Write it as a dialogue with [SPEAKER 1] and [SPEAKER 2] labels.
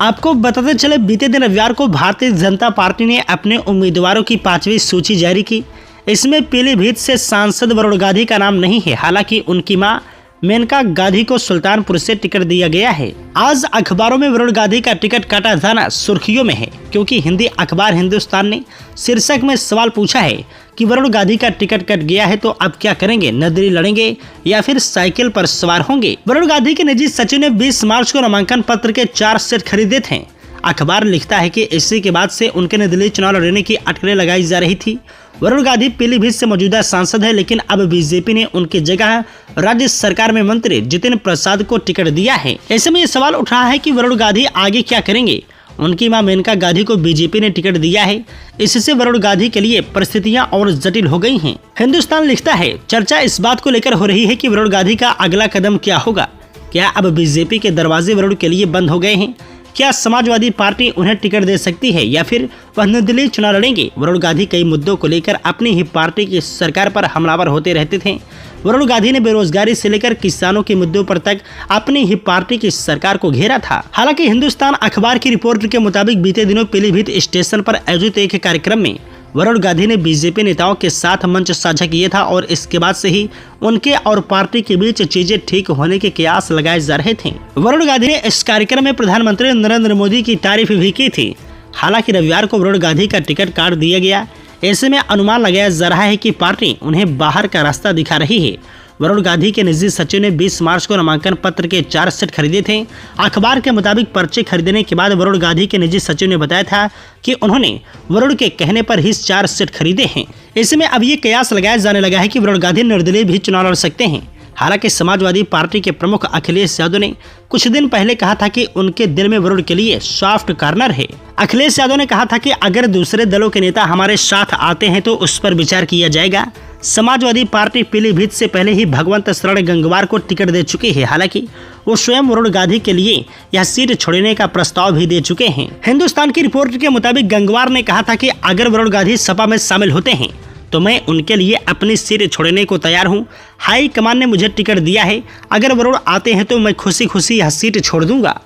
[SPEAKER 1] आपको बताते चले, बीते दिन रविवार को भारतीय जनता पार्टी ने अपने उम्मीदवारों की 5वीं सूची जारी की। इसमें पीलीभीत से सांसद वरुण गांधी का नाम नहीं है। हालांकि उनकी मां मेनका गांधी को सुल्तानपुर से टिकट दिया गया है। आज अखबारों में वरुण गांधी का टिकट काटा जाना सुर्खियों में है, क्योंकि हिंदी अखबार हिंदुस्तान ने शीर्षक में सवाल पूछा है कि वरुण गांधी का टिकट कट गया है तो अब क्या करेंगे, निर्दलीय लड़ेंगे या फिर साइकिल पर सवार होंगे। वरुण गांधी के निजी सचिव ने 20 मार्च को नामांकन पत्र के 4 सेट खरीदे थे। अखबार लिखता है कि इसी के बाद से उनके निर्दलीय चुनाव लड़ने की अटकलें लगाई जा रही थी। वरुण गांधी पीलीभीत से मौजूदा सांसद है, लेकिन अब बीजेपी ने उनकी जगह राज्य सरकार में मंत्री जितिन प्रसाद को टिकट दिया है। ऐसे में ये सवाल उठ रहा है कि वरुण गांधी आगे क्या करेंगे। उनकी मां मेनका गांधी को बीजेपी ने टिकट दिया है। इससे वरुण गांधी के लिए परिस्थितियां और जटिल हो गई हैं। हिंदुस्तान लिखता है, चर्चा इस बात को लेकर हो रही है कि वरुण गांधी का अगला कदम क्या होगा। क्या अब बीजेपी के दरवाजे वरुण के लिए बंद हो गए हैं? क्या समाजवादी पार्टी उन्हें टिकट दे सकती है या फिर वह निर्दलीय चुनाव लड़ेंगे? वरुण गांधी कई मुद्दों को लेकर अपनी ही पार्टी की सरकार पर हमलावर होते रहते थे। वरुण गांधी ने बेरोजगारी से लेकर किसानों के मुद्दों पर तक अपनी ही पार्टी की सरकार को घेरा था। हालांकि हिंदुस्तान अखबार की रिपोर्ट के मुताबिक बीते दिनों पीलीभीत स्टेशन पर आयोजित एक कार्यक्रम में वरुण गांधी ने बीजेपी नेताओं के साथ मंच साझा किया था और इसके बाद से ही उनके और पार्टी के बीच चीजें ठीक होने के कयास लगाए जा रहे थे। वरुण गांधी ने इस कार्यक्रम में प्रधानमंत्री नरेंद्र मोदी की तारीफ भी की थी। हालांकि रविवार को वरुण गांधी का टिकट काट दिया गया। ऐसे में अनुमान लगाया जा रहा है कि पार्टी उन्हें बाहर का रास्ता दिखा रही है। वरुण गांधी के निजी सचिव ने 20 मार्च को नामांकन पत्र के 4 सेट खरीदे थे। अखबार के मुताबिक पर्चे खरीदने के बाद वरुण गांधी के निजी सचिव ने बताया था कि उन्होंने वरुण के कहने पर ही 4 सेट खरीदे हैं। ऐसे में अब ये कयास लगाया जाने लगा है कि वरुण गांधी निर्दलीय भी चुनाव लड़ सकते हैं। हालांकि समाजवादी पार्टी के प्रमुख अखिलेश यादव ने कुछ दिन पहले कहा था कि उनके दिल में वरुण के लिए सॉफ्ट कॉर्नर है। अखिलेश यादव ने कहा था कि अगर दूसरे दलों के नेता हमारे साथ आते हैं तो उस पर विचार किया जाएगा। समाजवादी पार्टी पीलीभीत से पहले ही भगवंत शरण गंगवार को टिकट दे चुकी है। हालांकि वो स्वयं वरुण गांधी के लिए यह सीट छोड़ने का प्रस्ताव भी दे चुके हैं। हिंदुस्तान की रिपोर्ट के मुताबिक गंगवार ने कहा था कि अगर वरुण गांधी सपा में शामिल होते हैं तो मैं उनके लिए अपनी सीट छोड़ने को तैयार हूं। हाई कमान ने मुझे टिकट दिया है। अगर वरुण आते हैं तो मैं खुशी खुशी यह सीट छोड़ दूंगा।